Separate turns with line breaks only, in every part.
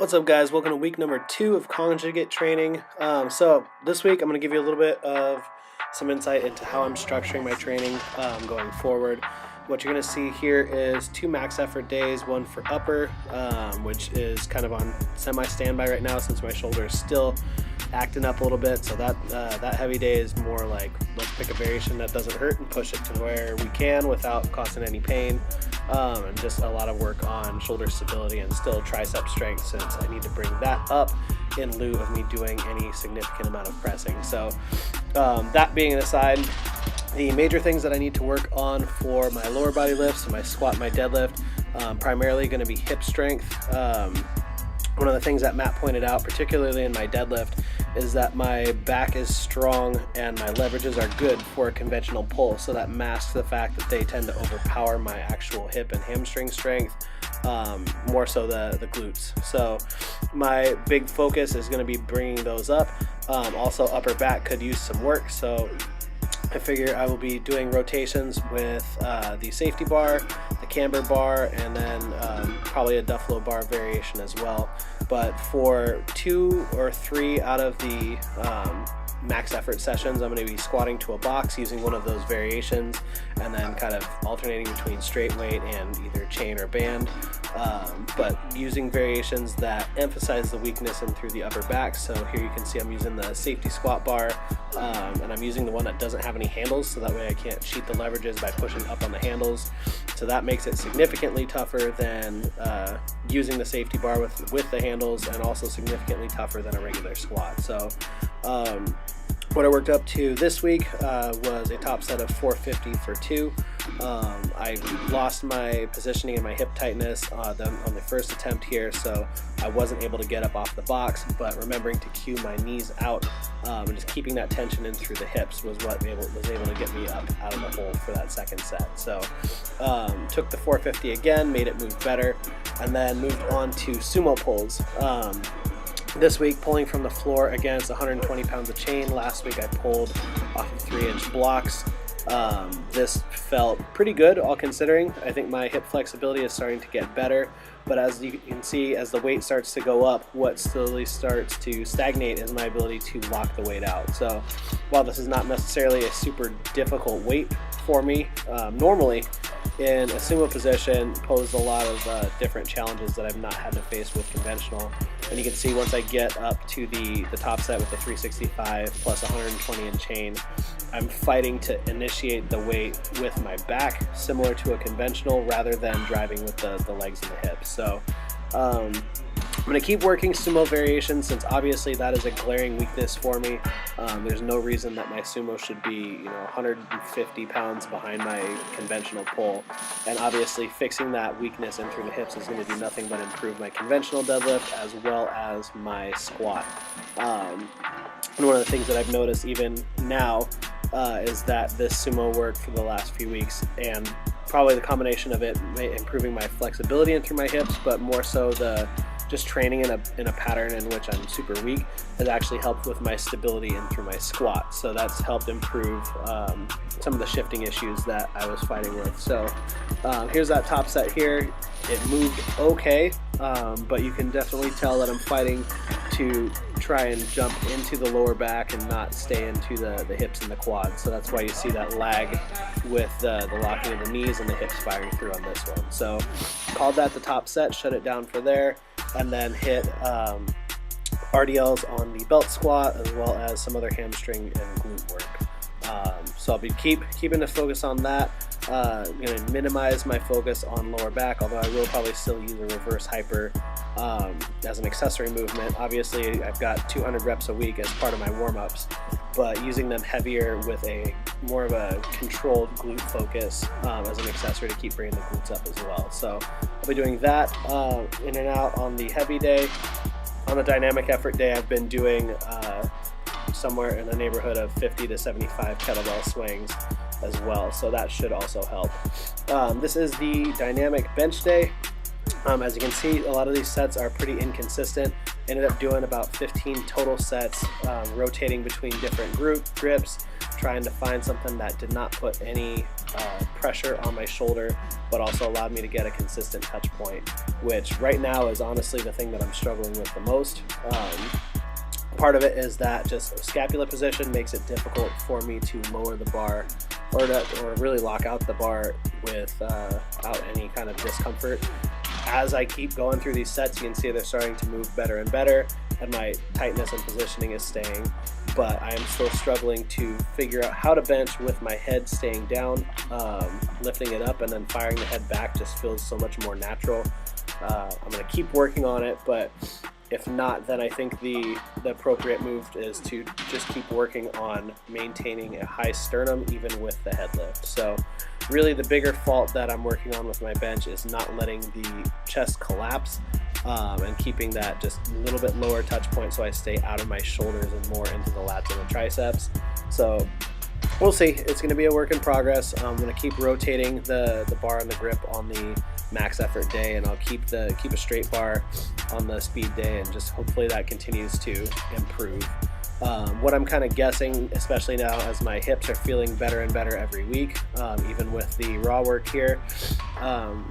What's up, guys? Welcome to week number 2 of Conjugate training. So this week I'm going to give you a little bit of some insight into how I'm structuring my training going forward. What you're going to see here is 2 max effort days, one for upper, which is kind of on semi-standby right now since my shoulder is still acting up a little bit. So that heavy day is more like, let's pick a variation that doesn't hurt and push it to where we can without causing any pain. And just a lot of work on shoulder stability and still tricep strength, since I need to bring that up in lieu of me doing any significant amount of pressing. So that being an aside, the major things that I need to work on for my lower body lifts, so my squat, my deadlift, primarily going to be hip strength. One of the things that Matt pointed out, particularly in my deadlift, is that my back is strong and my leverages are good for a conventional pull, so that masks the fact that they tend to overpower my actual hip and hamstring strength, more so the glutes. So my big focus is going to be bringing those up. Also, upper back could use some work, so I figure I will be doing rotations with the safety bar, the camber bar, and then probably a Duffalo bar variation as well. But for 2 or 3 out of the max effort sessions, I'm going to be squatting to a box using one of those variations, and then kind of alternating between straight weight and either chain or band, but using variations that emphasize the weakness and through the upper back. So here you can see I'm using the safety squat bar, and I'm using the one that doesn't have any handles, so that way I can't cheat the leverages by pushing up on the handles. So that makes it significantly tougher than using the safety bar with the handles, and also significantly tougher than a regular squat. So what I worked up to this week was a top set of 450 for 2. I lost my positioning and my hip tightness on the first attempt here, so I wasn't able to get up off the box, but remembering to cue my knees out and just keeping that tension in through the hips was what was able to get me up out of the hole for that second set. So took the 450 again, made it move better, and then moved on to sumo pulls. This week, pulling from the floor against 120 pounds of chain. Last week I pulled off of 3-inch blocks. This felt pretty good, all considering. I think my hip flexibility is starting to get better, but as you can see, as the weight starts to go up, what slowly starts to stagnate is my ability to lock the weight out. So while this is not necessarily a super difficult weight for me, normally in a sumo position posed a lot of different challenges that I've not had to face with conventional. And you can see once I get up to the top set with the 365 plus 120 in chain, I'm fighting to initiate the weight with my back, similar to a conventional, rather than driving with the legs and the hips. So I'm going to keep working sumo variations, since obviously that is a glaring weakness for me. There's no reason that my sumo should be 150 pounds behind my conventional pull, and obviously fixing that weakness in through the hips is going to do nothing but improve my conventional deadlift as well as my squat. And one of the things that I've noticed even now is that this sumo work for the last few weeks, and probably the combination of it improving my flexibility in through my hips, but more so just training in a pattern in which I'm super weak, has actually helped with my stability in through my squat. So that's helped improve some of the shifting issues that I was fighting with. So here's that top set here. It moved okay, but you can definitely tell that I'm fighting to try and jump into the lower back and not stay into the hips and the quads. So that's why you see that lag with the locking of the knees and the hips firing through on this one. So called that the top set, shut it down for there, and then hit RDLs on the belt squat, as well as some other hamstring and glute work. So I'll be keeping the focus on that. I'm going to minimize my focus on lower back, although I will probably still use a reverse hyper as an accessory movement. Obviously, I've got 200 reps a week as part of my warm-ups, but using them heavier with a more of a controlled glute focus as an accessory to keep bringing the glutes up as well. So I'll be doing that in and out on the heavy day. On the dynamic effort day, I've been doing somewhere in the neighborhood of 50 to 75 kettlebell swings as well, so that should also help. This is the dynamic bench day. As you can see, a lot of these sets are pretty inconsistent. Ended up doing about 15 total sets, rotating between different grips, trying to find something that did not put any pressure on my shoulder, but also allowed me to get a consistent touch point, which right now is honestly the thing that I'm struggling with the most. Part of it is that just scapula position makes it difficult for me to lower the bar or really lock out the bar without any kind of discomfort. As I keep going through these sets, you can see they're starting to move better and better, and my tightness and positioning is staying, but I am still struggling to figure out how to bench with my head staying down. Lifting it up and then firing the head back just feels so much more natural. I'm going to keep working on it, but if not, then I think the appropriate move is to just keep working on maintaining a high sternum even with the head lift. So really the bigger fault that I'm working on with my bench is not letting the chest collapse and keeping that just a little bit lower touch point so I stay out of my shoulders and more into the lats and the triceps. So we'll see. It's going to be a work in progress. I'm going to keep rotating the bar and the grip on the max effort day, and I'll keep a straight bar on the speed day, and just hopefully that continues to improve. What I'm kind of guessing, especially now as my hips are feeling better and better every week, even with the raw work here,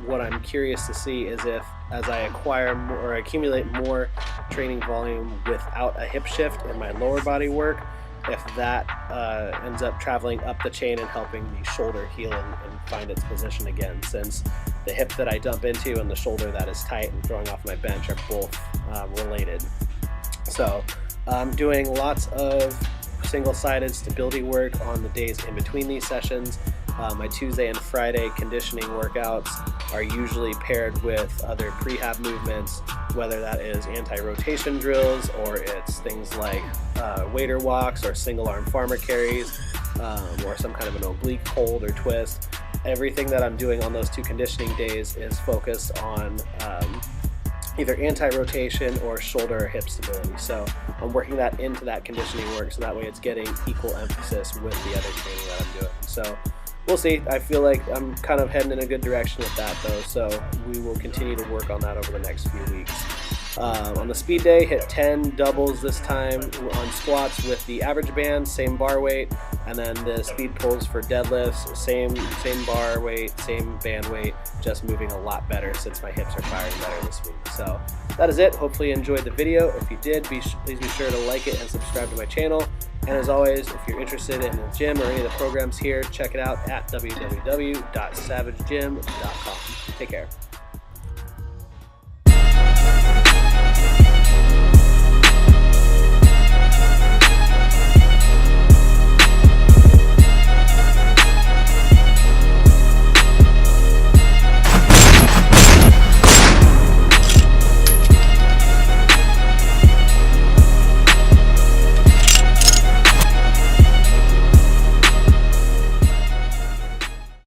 what I'm curious to see is if as I acquire more or accumulate more training volume without a hip shift in my lower body work, if that ends up traveling up the chain and helping the shoulder heal and find its position again, since the hip that I dump into and the shoulder that is tight and throwing off my bench are both related. So I'm doing lots of single-sided stability work on the days in between these sessions. My Tuesday and Friday conditioning workouts are usually paired with other prehab movements, whether that is anti-rotation drills or it's things like waiter walks or single-arm farmer carries or some kind of an oblique hold or twist. Everything that I'm doing on those two conditioning days is focused on either anti-rotation or shoulder or hip stability. So I'm working that into that conditioning work so that way it's getting equal emphasis with the other training that I'm doing. So we'll see. I feel like I'm kind of heading in a good direction with that though, so we will continue to work on that over the next few weeks. On the speed day, hit 10 doubles this time on squats with the average band, same bar weight, and then the speed pulls for deadlifts, same bar weight, same band weight, just moving a lot better since my hips are firing better this week. So that is it. Hopefully you enjoyed the video. If you did, please be sure to like it and subscribe to my channel. And as always, if you're interested in the gym or any of the programs here, check it out at www.savagegym.com. Take care.